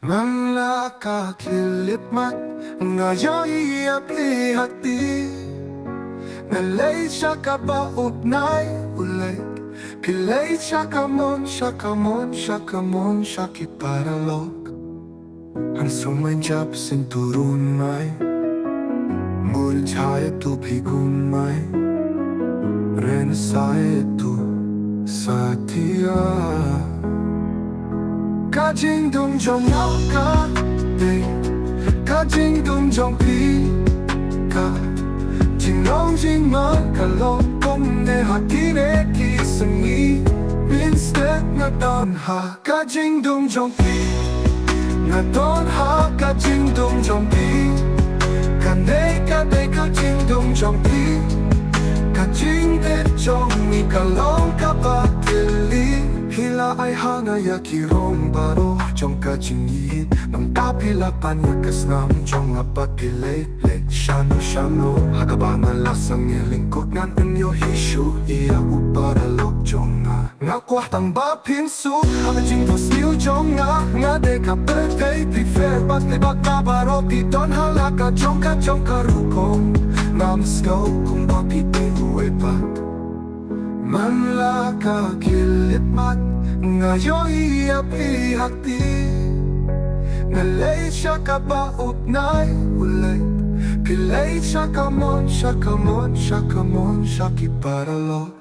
Nakakakilit mat ngayon iapli hati Nalay siya kabaugnay ulit Pilay siya kamon, siya kamon, siya kamon, siya kiparalok Ang sumanjap sinturun may Mul chaya tu pigumay Ren saya tu satia Kajing dung jong ngao ka Day Kajing dung jong pi ka Jing long jing ma ka long Kong ne ha ki ne ki sangi Bin step nga don ha Kajing dung jong pi Nga don ha Kajing dung jong pi Ka ne ka day Kajing dung jong pi Kajing de jong mi ka long ka ba kili Hila ay hangaya kirong baro Jong kajingit Nang tapila panyakas nam Jong apat pilay Shano shano Hagabangan lasang ilingkot Ngan inyo hisyu Iya uparalok jong nga Nga kwahtang ba pinsu Hagajing dos niyo jong nga Nga de ka birthday prefer Ba't libag na baro Piton halaka jong ka rukong Namaskaw kung ba pipinuwe pat Manlaka kilit mat Ngayon iapli hati Nalay siya kabaugnay ulit Pilay siya kamon, siya kamon, siya kamon, siya kiparalok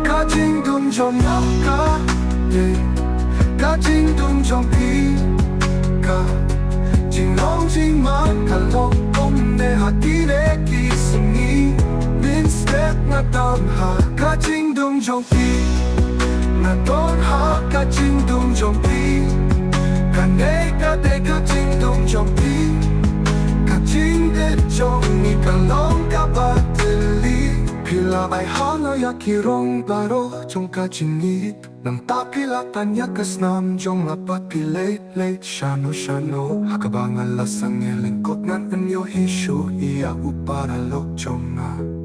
Kajing dung jong ngao ka Kajing dung jong pi ka Jing long jing ma ka long Kong ne ha ti ne ki sangi Bin step nga don ha Kajing dung jong pi Nga don ha Kajing dung jong pi Ka ne ka de kajing dung jong pi Kajing de jong ni ka long ka ba tili Pila ay hangaya kirong baro Jong kajingit Nang tapilatan yakas nam Jong apat pilay late Shano shano Hakabangan lasang ilingkot Ngan inyo hisyo Iya uparalok jong nga